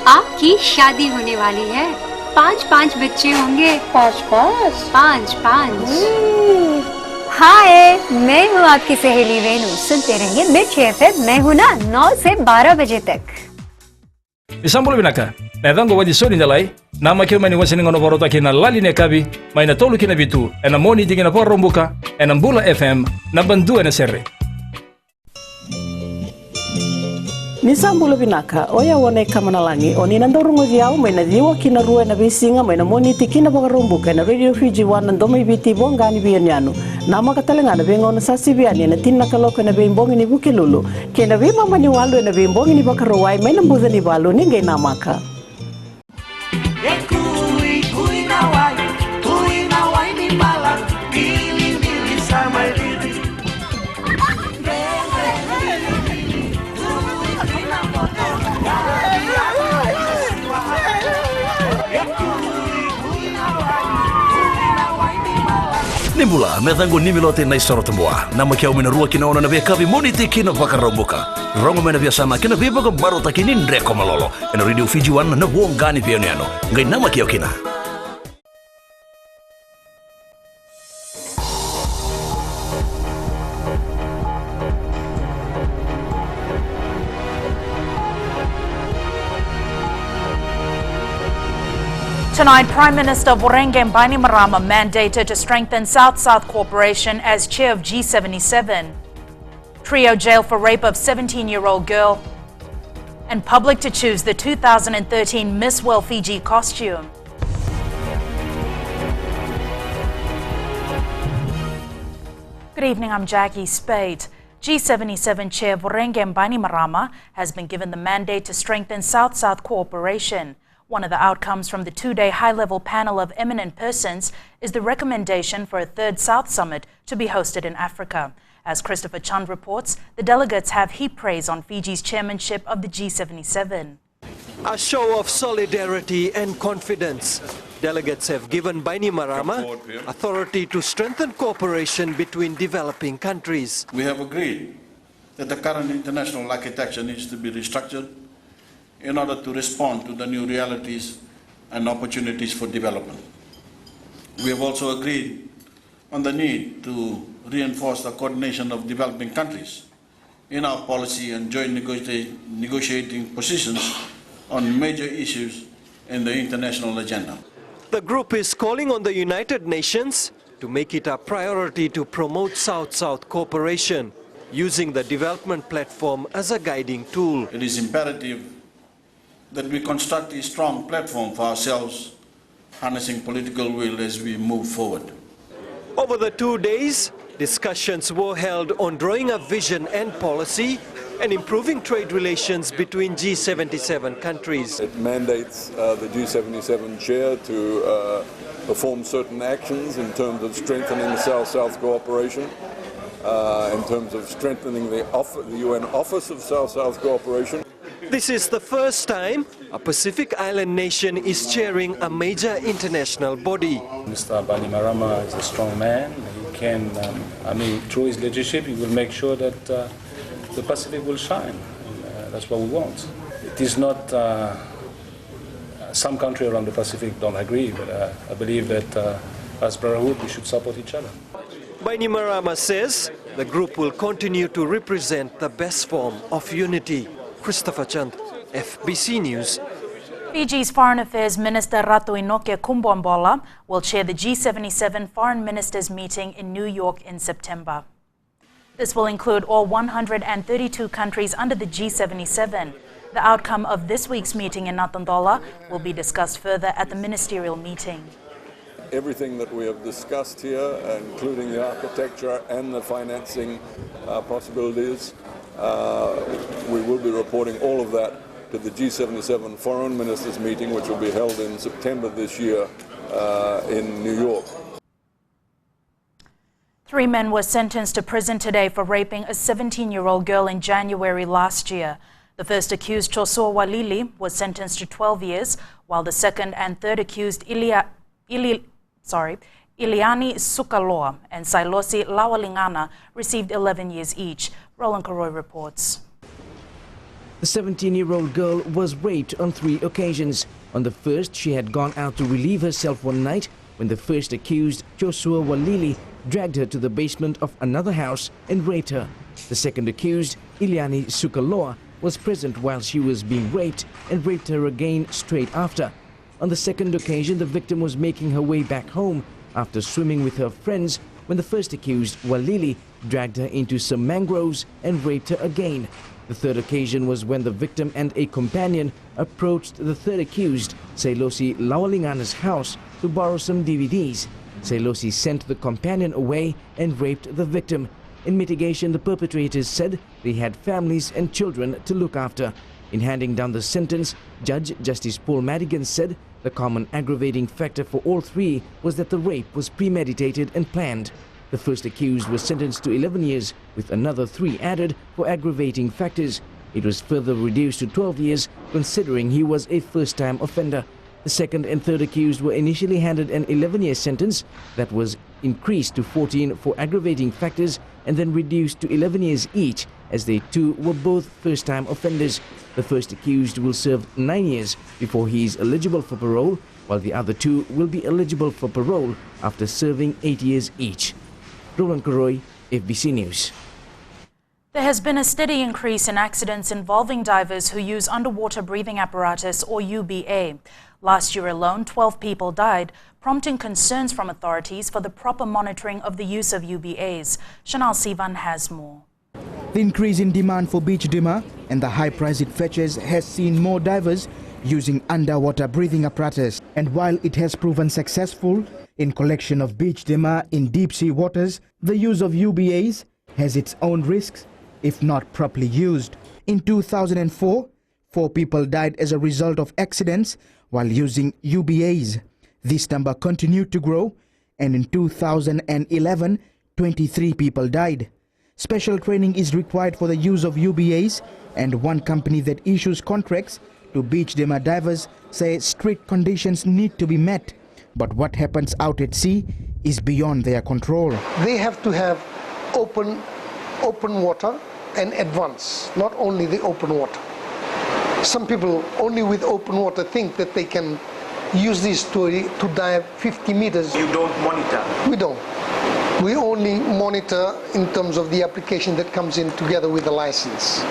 आपकी शादी होने वाली है, 5 बच्चे होंगे। 5 हाय, मैं हूँ आपकी सहेली रेनू। सुनते रहिए मिर्ची एफएम। मैं हूँ ना 9 से 12 बजे तक। Isang bulu binaka. Netang go wadi soni dalai. Nama kyo mani wasini ngono borota kina lali ne kabi. Mai na tolu kina bitu. Ena moni tingina por rombuka. Ena bula FM. Na bandu ena serre. Nisang bulu binaka. Oya wane kamanalangi. Oni nandorungo diao. Mai na diwa kina rua na bisinga. Mai na moni tikina boka rombuka. Na Radio Fiji wan nandomai biti bongani bianyanu. Nama katalangana bengo na sasi biani. Na tinna kaloko na bembongi ni buke lulu. Kena bima mani walu na bembongi ni baka rawai. Mai na mbuza ni walu. Ningai namaka. Nimbula, metango nimilote na isoro tambua. Nama kia uminarua kina ona na via kavi moniti kina baka rombuka. Rongo mena via sama kina via baka barota kini ndreko malolo. Ena Radio Fiji wan na wongani pioniano. Ngai nama kia kina. Tonight, Prime Minister Vorengem Bainimarama mandated to strengthen South-South cooperation as chair of G77. Trio jail for rape of 17-year-old girl. And public to choose the 2013 Miss World Fiji costume. Good evening, I'm Jackie Spade. G77 Chair Vorengem Bainimarama has been given the mandate to strengthen South-South cooperation. One of the outcomes from the two-day high-level panel of eminent persons is the recommendation for a third South Summit to be hosted in Africa. As Christopher Chand reports, the delegates have heaped praise on Fiji's chairmanship of the G77. A show of solidarity and confidence. Delegates have given Bainimarama authority to strengthen cooperation between developing countries. We have agreed that the current international architecture needs to be restructured in order to respond to the new realities and opportunities for development. We have also agreed on the need to reinforce the coordination of developing countries in our policy and joint negotiating positions on major issues in the international agenda. The group is calling on the United Nations to make it a priority to promote South-South cooperation, using the development platform as a guiding tool. It is imperative that we construct a strong platform for ourselves, harnessing political will as we move forward. Over the 2 days, discussions were held on drawing a vision and policy and improving trade relations between G77 countries. It mandates the G77 chair to perform certain actions in terms of strengthening the South-South cooperation, in terms of strengthening the UN Office of South-South cooperation. This is the first time a Pacific Island nation is chairing a major international body. Mr. Bainimarama is a strong man. He can, through his leadership, he will make sure that the Pacific will shine. And, that's what we want. It is not, some countries around the Pacific don't agree, but I believe that as brotherhood, we should support each other. Bainimarama says the group will continue to represent the best form of unity. Christopher Chand, FBC News. Fiji's Foreign Affairs Minister Ratu Inoke Kumbwambola will chair the G77 Foreign Ministers meeting in New York in September. This will include all 132 countries under the G77. The outcome of this week's meeting in Natandola will be discussed further at the ministerial meeting. Everything that we have discussed here, including the architecture and the financing possibilities, we will be reporting all of that to the G77 Foreign Ministers meeting, which will be held in September this year in New York. 3 men were sentenced to prison today for raping a 17-year-old girl in January last year. The first accused, Choso Walili, was sentenced to 12 years, while the second and third accused, Iliani Sukaloa and Sailosi Lawalingana, received 11 years each. Roland Karoy reports. The 17-year-old girl was raped on 3 occasions. On the first, she had gone out to relieve herself one night when the first accused, Joshua Walili, dragged her to the basement of another house and raped her. The second accused, Iliani Sukaloa, was present while she was being raped and raped her again straight after. On the second occasion, the victim was making her way back home after swimming with her friends when the first accused, Walili, dragged her into some mangroves and raped her again. The third occasion was when the victim and a companion approached the third accused, Sailosi Lawalingana's house to borrow some DVDs. Sailosi sent the companion away and raped the victim. In mitigation, the perpetrators said they had families and children to look after. In handing down the sentence, Judge Justice Paul Madigan said the common aggravating factor for all 3 was that the rape was premeditated and planned. The first accused was sentenced to 11 years, with another 3 added for aggravating factors. It was further reduced to 12 years, considering he was a first-time offender. The second and third accused were initially handed an 11-year sentence that was increased to 14 for aggravating factors and then reduced to 11 years each, as they too were both first-time offenders. The first accused will serve 9 years before he is eligible for parole, while the other 2 will be eligible for parole after serving 8 years each. Roland Karoy, FBC News. There has been a steady increase in accidents involving divers who use underwater breathing apparatus or UBA. Last year alone, 12 people died, prompting concerns from authorities for the proper monitoring of the use of UBAs. Chanel Sivan has more. The increase in demand for beach dimmer and the high price it fetches has seen more divers using underwater breathing apparatus. And while it has proven successful in collection of beach dimmer in deep sea waters, the use of UBAs has its own risks if not properly used. In 2004, 4 people died as a result of accidents while using UBAs. This number continued to grow, and in 2011, 23 people died. Special training is required for the use of UBAs, and one company that issues contracts to beach dimmer divers says strict conditions need to be met. But what happens out at sea is beyond their control. They have to have open water and advance, not only the open water. Some people only with open water think that they can use this to dive 50 meters. You don't monitor? We don't. We only monitor in terms of the application that comes in together with the license.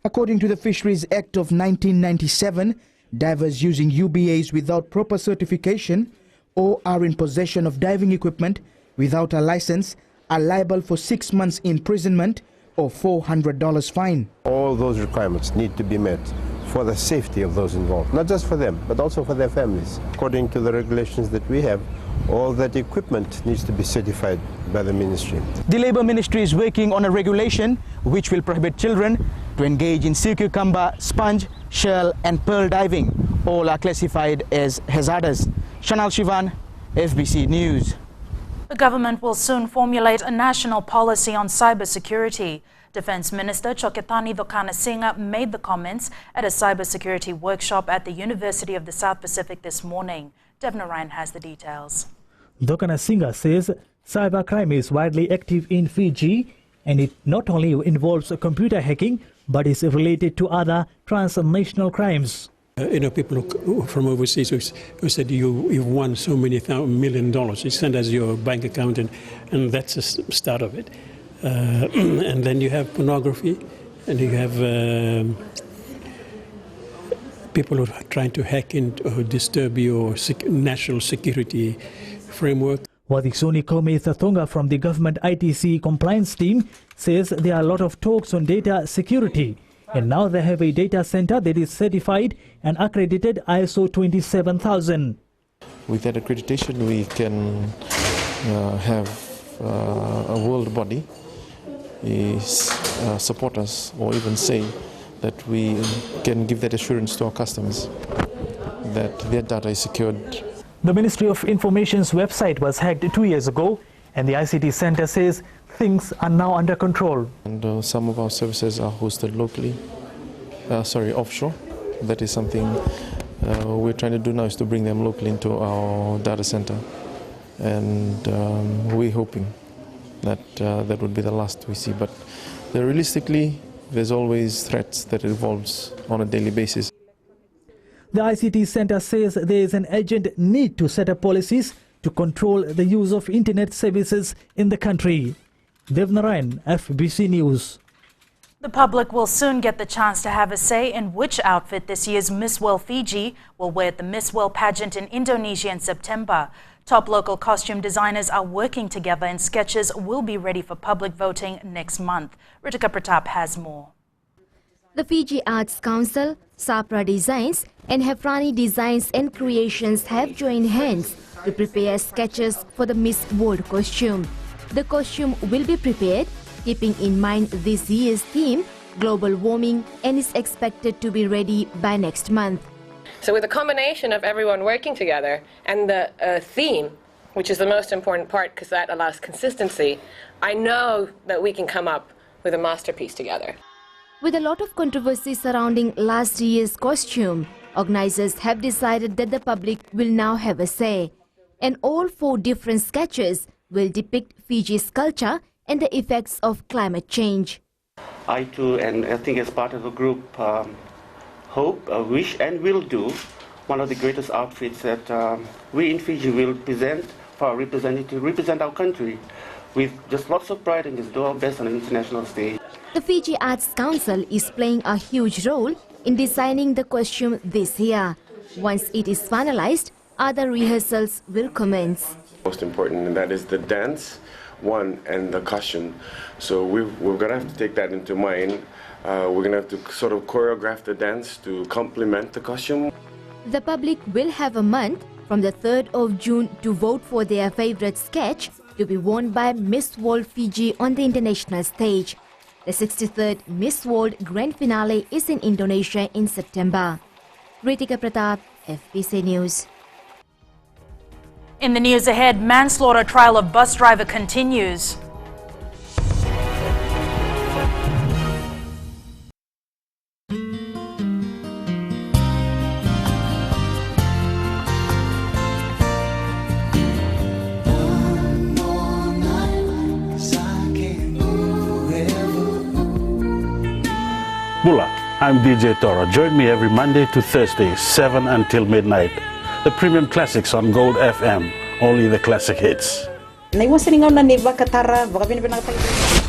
According to the Fisheries Act of 1997, divers using UBAs without proper certification or are in possession of diving equipment without a license are liable for 6 months imprisonment or $400 fine. All those requirements need to be met for the safety of those involved, not just for them, but also for their families. According to the regulations that we have, all that equipment needs to be certified by the ministry. The Labour Ministry is working on a regulation which will prohibit children to engage in sea cucumber, sponge, shell and pearl diving. All are classified as hazardous. Chanel Shivan, FBC News. The government will soon formulate a national policy on cybersecurity. Defence Minister Choketani Dokana-Singh made the comments at a cybersecurity workshop at the University of the South Pacific this morning. Devna Ryan has the details. Dokana-Singh says cybercrime is widely active in Fiji, and it not only involves computer hacking but is related to other transnational crimes. People from overseas who said you've won so many $1 million. You send us your bank account and that's the start of it. And then you have pornography, and you have people who are trying to hack into or disturb your national security framework. Wadisoni Komi Thatonga from the government ITC compliance team says there are a lot of talks on data security, and now they have a data center that is certified and accredited ISO 27000. With that accreditation, we can have a world body support us, or even say that we can give that assurance to our customers that their data is secured. The Ministry of Information's website was hacked 2 years ago, and the ICT Center says things are now under control. And some of our services are hosted locally, offshore. That is something we're trying to do now, is to bring them locally into our data center. And we're hoping that that would be the last we see. But realistically, there's always threats that evolves on a daily basis. The ICT Center says there is an urgent need to set up policies to control the use of internet services in the country. Devnarayan, FBC News. The public will soon get the chance to have a say in which outfit this year's Miss World Fiji will wear at the Miss World pageant in Indonesia in September. Top local costume designers are working together and sketches will be ready for public voting next month. Ritika Pratap has more. The Fiji Arts Council, Sapra Designs and Hefrani Designs and Creations have joined hands to prepare sketches for the Miss World costume. The costume will be prepared keeping in mind this year's theme, global warming, and is expected to be ready by next month. So with a combination of everyone working together and the theme, which is the most important part because that allows consistency, I know that we can come up with a masterpiece together. With a lot of controversy surrounding last year's costume, organizers have decided that the public will now have a say. And all 4 different sketches will depict Fiji's culture and the effects of climate change. I too, and I think as part of a group, hope, wish and will do one of the greatest outfits that we in Fiji will present for our representative, represent our country with just lots of pride and just do our best on an international stage. The Fiji Arts Council is playing a huge role in designing the costume this year. Once it is finalized, other rehearsals will commence. Most important, and that is the dance, and the costume. So we're going to have to take that into mind. We're going to have to sort of choreograph the dance to complement the costume. The public will have a month from the 3rd of June to vote for their favorite sketch to be worn by Miss World Fiji on the international stage. The 63rd Miss World Grand Finale is in Indonesia in September. Ritika Pratap, FBC News. In the news ahead, manslaughter trial of bus driver continues. Bula, I'm DJ Toro. Join me every Monday to Thursday, 7 until midnight. The premium classics on Gold FM, only the classic hits.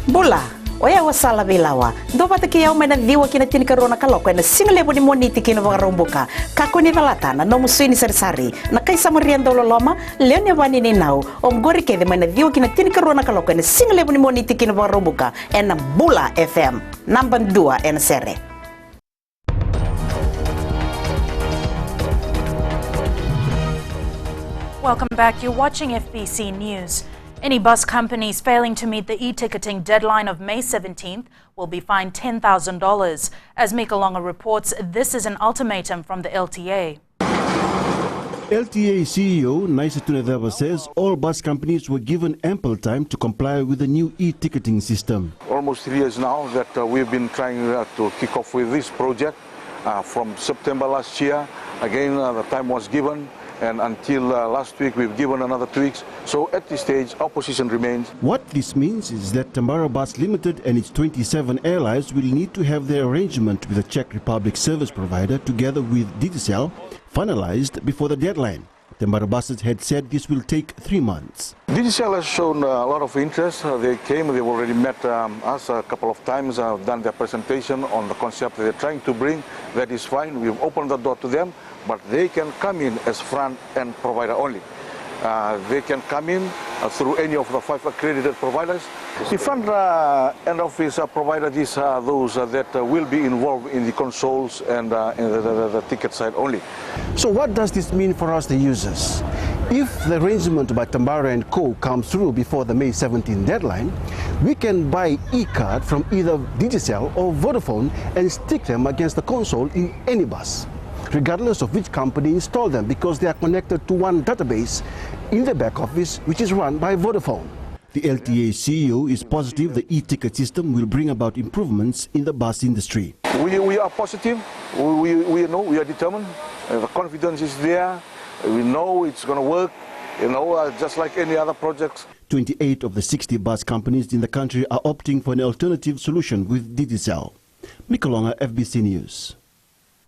Bula, oya wasala bilawa. Dopa te kia umena diwa kina tini karona kaloko na single boni moniti kina wagarumbuka. Kako ni valata na no musini sari na kaisa moriendo loloma leone vani ni nau omgori ke de mena diwa kina tini karona kaloko na single boni moniti kina wagarumbuka na Bula FM number 2 en sere. Welcome back. You're watching FBC News. Any bus companies failing to meet the e-ticketing deadline of May 17th will be fined $10,000. As Mika Longa reports, this is an ultimatum from the LTA. LTA CEO Naisa Tunedava says all bus companies were given ample time to comply with the new e-ticketing system. Almost 3 years now that we've been trying to kick off with this project. From September last year, again the time was given. And until last week, we've given another 2 weeks. So at this stage, our position remains. What this means is that Tambara Bus Limited and its 27 airlines will need to have their arrangement with the Czech Republic service provider together with Digicel finalized before the deadline. Tambara Buses had said this will take 3 months. Digicel has shown a lot of interest. They came, they've already met us a couple of times, done their presentation on the concept that they're trying to bring. That is fine. We've opened the door to them. But they can come in as front-end provider only. They can come in through any of the 5 accredited providers. The front-end office provider, these are those that will be involved in the consoles and in the ticket side only. So what does this mean for us, the users? If the arrangement by Tambara and Co. comes through before the May 17 deadline, we can buy e-card from either Digicel or Vodafone and stick them against the console in any bus, regardless of which company installed them, because they are connected to one database in the back office, which is run by Vodafone. The LTA CEO is positive the e-ticket system will bring about improvements in the bus industry. We are positive. We know, we are determined. The confidence is there. We know it's going to work, just like any other projects. 28 of the 60 bus companies in the country are opting for an alternative solution with Digicel. Mikolonga, FBC News.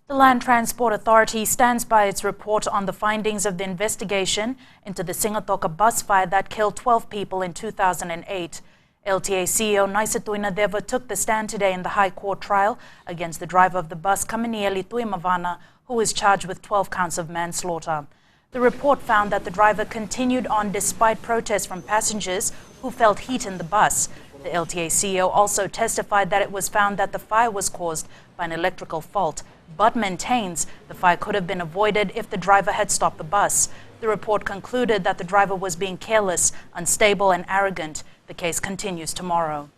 The Land Transport Authority stands by its report on the findings of the investigation into the Singatoka bus fire that killed 12 people in 2008. LTA CEO Naisatuina Deva took the stand today in the High Court trial against the driver of the bus, Kamanieli Tuimavana, who is charged with 12 counts of manslaughter. The report found that the driver continued on despite protests from passengers who felt heat in the bus. The LTA CEO also testified that it was found that the fire was caused by an electrical fault, but maintains the fire could have been avoided if the driver had stopped the bus. The report concluded that the driver was being careless, unstable and arrogant. The case continues tomorrow.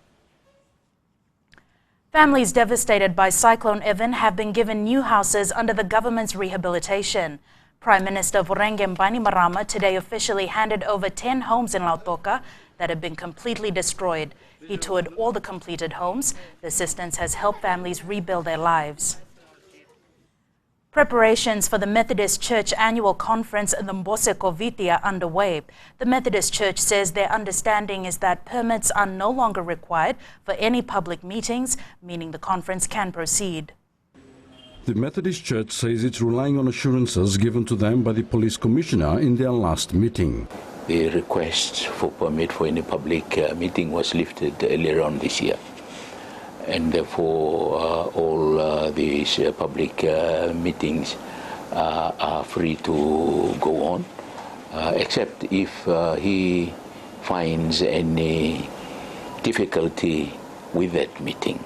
Families devastated by Cyclone Evan have been given new houses under the government's rehabilitation. Prime Minister Vorengem Bainimarama today officially handed over 10 homes in Lautoka that had been completely destroyed. He toured all the completed homes. The assistance has helped families rebuild their lives. Preparations for the Methodist Church annual conference in the Mbose are underway. The Methodist Church says their understanding is that permits are no longer required for any public meetings, meaning the conference can proceed. The Methodist Church says it's relying on assurances given to them by the police commissioner in their last meeting. The request for permit for any public meeting was lifted earlier on this year. And therefore all these public meetings are free to go on, except if he finds any difficulty with that meeting.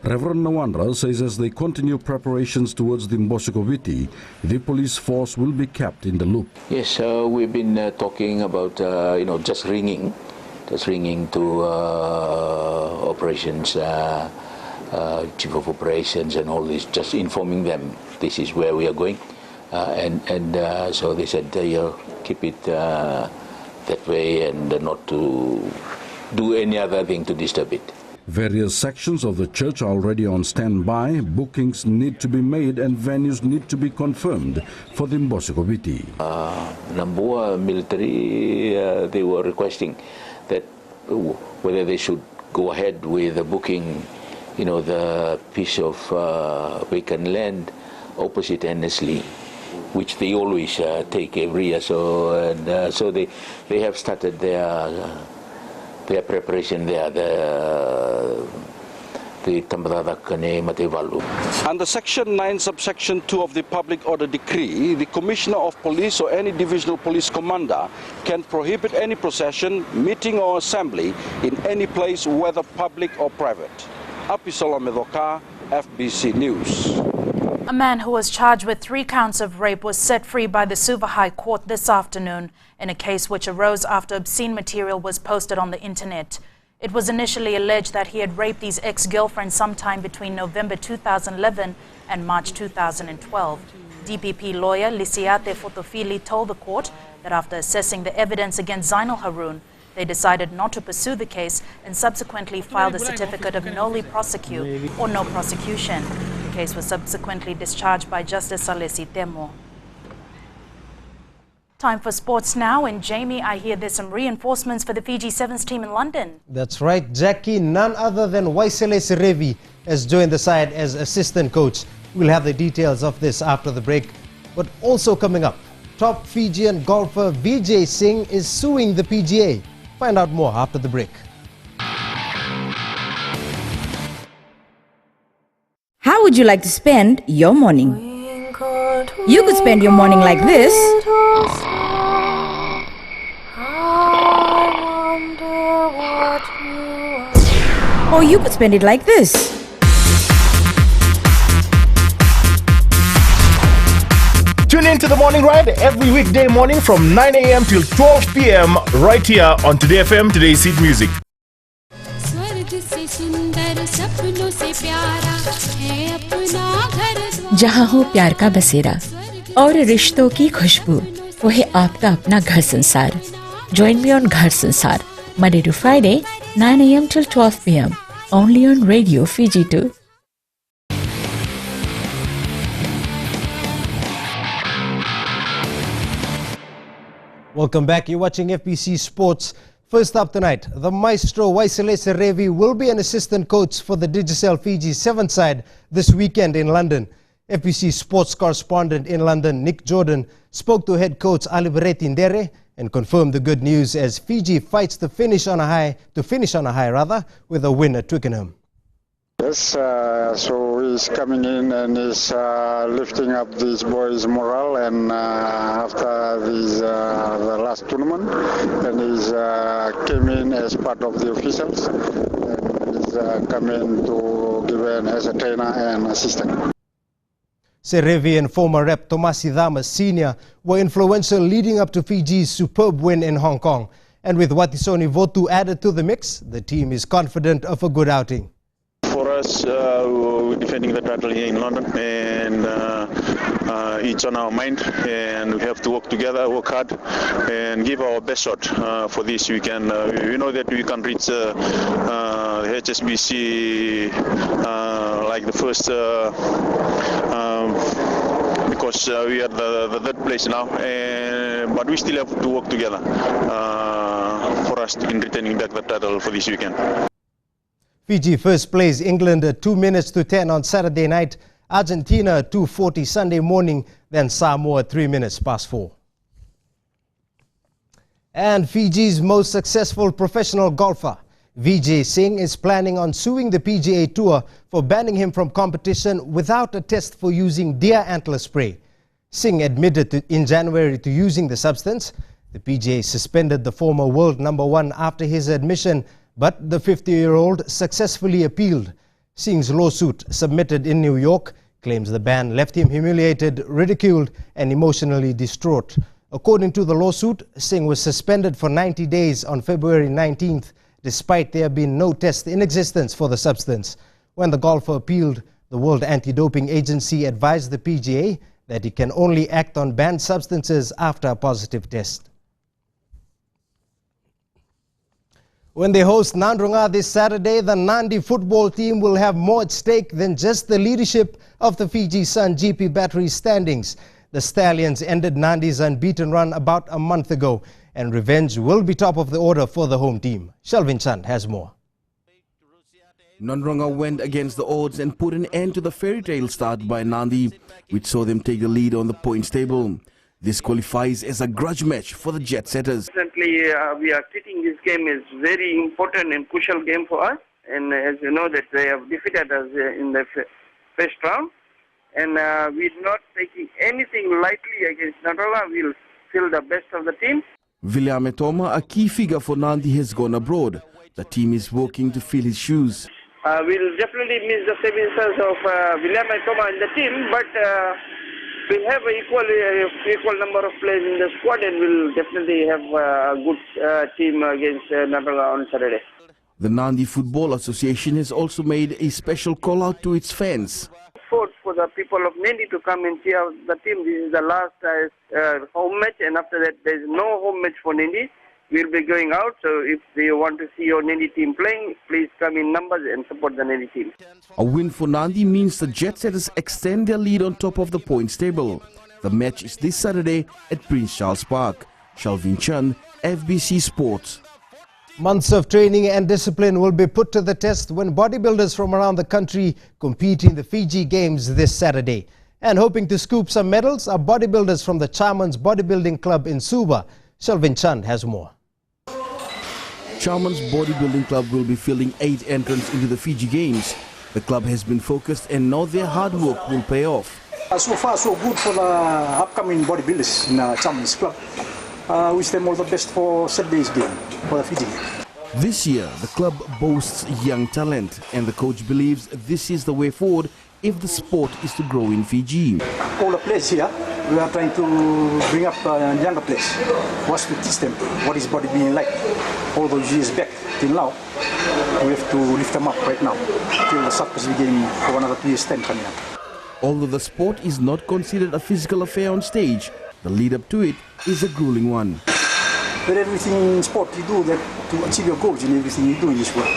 Reverend Nawandra says as they continue preparations towards the Mbosikoviti, the police force will be kept in the loop. Yes, we've been talking about, just ringing to operations, chief of operations and all this, just informing them this is where we are going. So they said, keep it that way and not to do any other thing to disturb it. Various sections of the church are already on standby. Bookings need to be made and venues need to be confirmed for the Mbosikoviti. Namboa military, they were requesting that whether they should go ahead with the booking, the piece of vacant land opposite Nestle, which they always take every year. So they have started their preparation there, the Tambadakane Matevalu. Under Section 9, Subsection 2 of the Public Order Decree, the Commissioner of Police or any Divisional Police Commander can prohibit any procession, meeting or assembly in any place, whether public or private. Apisola Medoka, FBC News. A man who was charged with 3 counts of rape was set free by the Suva High Court this afternoon in a case which arose after obscene material was posted on the internet. It was initially alleged that he had raped his ex-girlfriend sometime between November 2011 and March 2012. DPP lawyer Lisiate Fotofili told the court that after assessing the evidence against Zainal Haroon, they decided not to pursue the case and subsequently filed a certificate of noli prosecute or no prosecution. The case was subsequently discharged by Justice Salesi Temo. Time for sports now, and Jamie, I hear there's some reinforcements for the Fiji Sevens team in London. That's right, Jackie. None other than Waisele Serevi has joined the side as assistant coach. We'll have the details of this after the break. But also coming up, top Fijian golfer Vijay Singh is suing the PGA. Find out more after the break. How would you like to spend your morning? You could spend your morning like this. Or you could spend it like this. Tune in to the Morning Ride every weekday morning from 9 a.m. till 12 p.m. right here on Today FM, Today's Hit Music. जहाँ हो प्यार का बसेरा और रिश्तों की खुशबू, वो है आपका अपना घर संसार. Join me on Ghar Sansar, Monday to Friday, 9 a.m. till 12 p.m. only on Radio Fiji 2. Welcome back. You're watching FBC Sports. First up tonight, the maestro Waisele Serevi will be an assistant coach for the Digicel Fiji 7 side this weekend in London. FBC sports correspondent in London, Nick Jordan, spoke to head coach Alibereti Ndere and confirmed the good news as Fiji fights to finish on a high, with a win at Twickenham. Yes, so he's coming in and he's lifting up these boys' morale, and after the last tournament, and he's came in as part of the officials, and he's come in to give in as a trainer and assistant. Serevi and former rep Tomasi Damas Sr. were influential leading up to Fiji's superb win in Hong Kong. And with Watisoni Votu added to the mix, the team is confident of a good outing. For us, we're defending the title here in London, and it's on our mind, and we have to work together, work hard, and give our best shot for this weekend. We know that we can reach the HSBC like the first, because we are the third place now, but we still have to work together for us in returning back the title for this weekend. Fiji first plays England at 2 minutes to 10 on Saturday night, Argentina at 2:40 Sunday morning, then Samoa at 3 minutes past 4. And Fiji's most successful professional golfer, Vijay Singh, is planning on suing the PGA Tour for banning him from competition without a test for using deer antler spray. Singh admitted in January to using the substance. The PGA suspended the former world #1 after his admission, but the 50-year-old successfully appealed. Singh's lawsuit, submitted in New York, claims the ban left him humiliated, ridiculed, and emotionally distraught. According to the lawsuit, Singh was suspended for 90 days on February 19th, despite there being no test in existence for the substance. When the golfer appealed, the World Anti-Doping Agency advised the PGA that it can only act on banned substances after a positive test. When they host Nandrunga this Saturday, the Nandi football team will have more at stake than just the leadership of the Fiji Sun GP Battery standings. The Stallions ended Nandi's unbeaten run about a month ago, and revenge will be top of the order for the home team. Shelvin Chand has more. Nandrunga went against the odds and put an end to the fairy tale start by Nandi, which saw them take the lead on the points table. This qualifies as a grudge match for the jet setters. Recently, we are treating this game as very important and crucial game for us. And as you know, that they have defeated us in the first round. And we're not taking anything lightly against Nandrunga. We'll feel the best of the team. William Etoma, a key figure for Nandi, has gone abroad. The team is working to fill his shoes. We'll definitely miss the services of William Etoma in the team, but we'll have an equal number of players in the squad, and we'll definitely have a good team against Nandrunga on Saturday. The Nandi Football Association has also made a special call out to its fans. For the people of Nandi to come and see out the team. This is the last home match, and after that there is no home match for Nandi. We'll be going out, so if you want to see your Nandi team playing, please come in numbers and support the Nandi team. A win for Nandi means the Jet Setters extend their lead on top of the points table. The match is this Saturday at Prince Charles Park. Shalvin Chand, FBC Sports. Months of training and discipline will be put to the test when bodybuilders from around the country compete in the Fiji Games this Saturday. And hoping to scoop some medals are bodybuilders from the Charman's Bodybuilding Club in Suva. Shelvin Chand has more. Charman's Bodybuilding Club will be fielding 8 entrants into the Fiji Games. The club has been focused and now their hard work will pay off. So far so good for the upcoming bodybuilders in Charman's Club. Wish them all the best for Saturday's game for the Fiji. This year, the club boasts young talent, and the coach believes this is the way forward if the sport is to grow in Fiji. All the players here, we are trying to bring up younger players. Was to teach them what is bodybuilding like. All those years back till now, we have to lift them up right now till the South Pacific game for another 2 years' time coming up. Although the sport is not considered a physical affair on stage, the lead up to it is a grueling one. But everything in sport you do that to achieve your goals in everything you do in this world.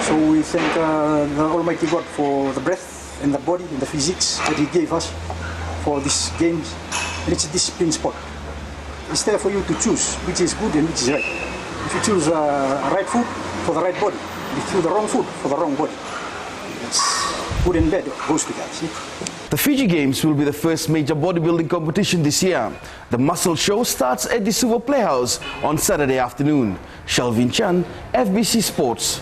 So we thank the Almighty God for the breath and the body and the physics that He gave us for these games. And it's a disciplined sport. It's there for you to choose which is good and which is right. If you choose right food for the right body, if you choose the wrong food for the wrong body. It's good and bad goes together, see? The Fiji Games will be the first major bodybuilding competition this year. The muscle show starts at the Suva Playhouse on Saturday afternoon. Shalvin Chan, FBC Sports.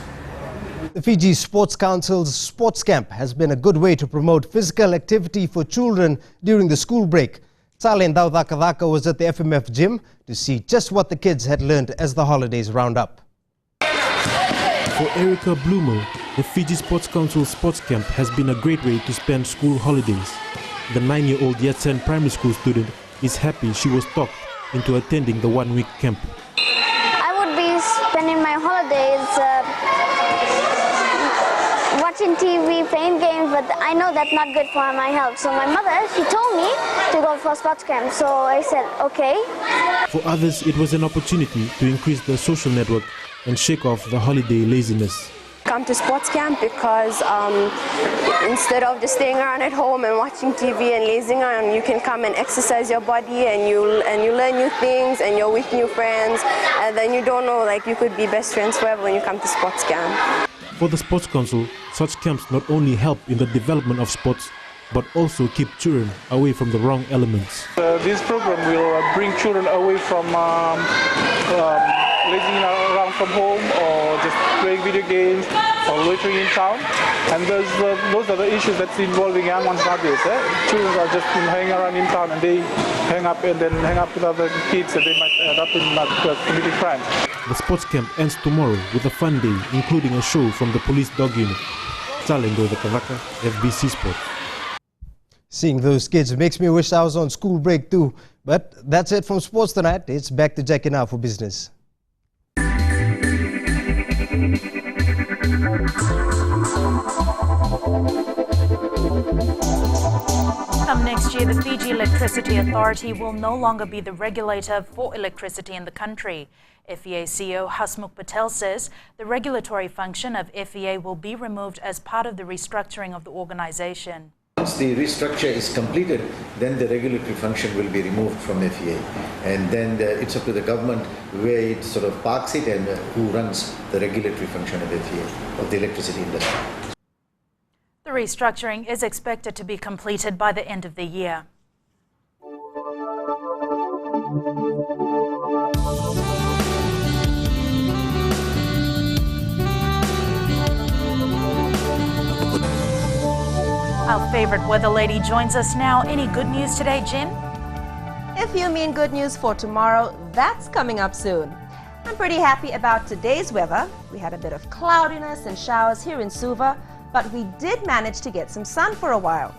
The Fiji Sports Council's sports camp has been a good way to promote physical activity for children during the school break. Salen Daudakadaka was at the FMF gym to see just what the kids had learned as the holidays round up. For Erica Bloomer, the Fiji Sports Council Sports Camp has been a great way to spend school holidays. The 9-year-old Yatsen primary school student is happy she was talked into attending the one-week camp. I would be spending my holidays watching TV, playing games, but I know that's not good for my health. So my mother, she told me to go for sports camp, so I said, okay. For others, it was an opportunity to increase their social network and shake off the holiday laziness. Come to sports camp because instead of just staying around at home and watching TV and lazing around, you can come and exercise your body and you learn new things and you're with new friends, and then you don't know, like, you could be best friends forever when you come to sports camp. For the Sports Council, such camps not only help in the development of sports, but also keep children away from the wrong elements. This program will bring children away from lazing around from home or just playing video games or loitering in town. And those are the issues that's involving young ones nowadays. Children are just hanging around in town and they hang up with other kids and they might end up in committing crime. The sports camp ends tomorrow with a fun day, including a show from the police dog unit. Chalendo the Kavaka, FBC Sports. Seeing those kids makes me wish I was on school break too. But that's it from sports tonight. It's back to Jackie now for business. Come next year, the Fiji Electricity Authority will no longer be the regulator for electricity in the country. FEA CEO Hasmukh Patel says the regulatory function of FEA will be removed as part of the restructuring of the organization. Once the restructure is completed, then the regulatory function will be removed from FEA. And then it's up to the government where it sort of parks it and who runs the regulatory function of FEA, of the electricity industry. The restructuring is expected to be completed by the end of the year. Our favorite weather lady joins us now. Any good news today, Jen? If you mean good news for tomorrow, that's coming up soon. I'm pretty happy about today's weather. We had a bit of cloudiness and showers here in Suva, but we did manage to get some sun for a while.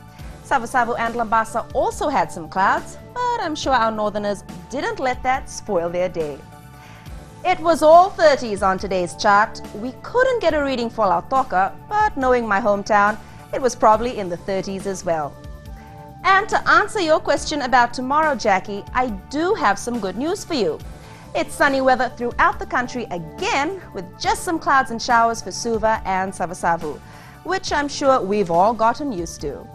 Savasavu and Lambasa also had some clouds, but I'm sure our northerners didn't let that spoil their day. It was all 30s on today's chart. We couldn't get a reading for Lautoka, but knowing my hometown, it was probably in the 30s as well. And to answer your question about tomorrow, Jackie, I do have some good news for you. It's sunny weather throughout the country again, with just some clouds and showers for Suva and Savasavu, which I'm sure we've all gotten used to.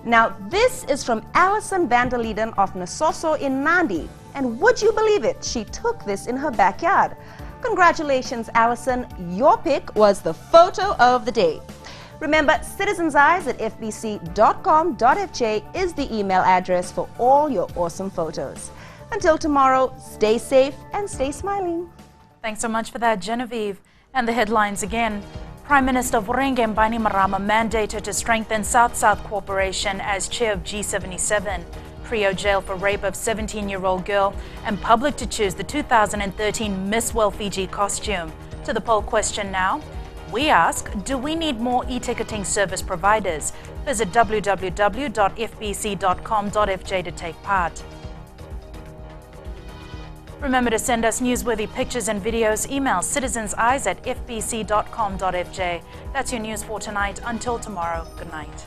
Now, this is from Alison Vanderleden of Nasoso in Nandi, and would you believe it, she took this in her backyard. Congratulations, Alison, your pick was the photo of the day. Remember, citizenseyes@fbc.com.fj is the email address for all your awesome photos. Until tomorrow, stay safe and stay smiling. Thanks so much for that, Genevieve. And the headlines again. Prime Minister Vorenge Bainimarama mandated to strengthen South-South cooperation as chair of G77. Trio jail for rape of 17-year-old girl, and public to choose the 2013 Miss World Fiji costume. To the poll question now. We ask, do we need more e-ticketing service providers? Visit www.fbc.com.fj to take part. Remember to send us newsworthy pictures and videos. Email citizenseyes@fbc.com.fj. That's your news for tonight. Until tomorrow, good night.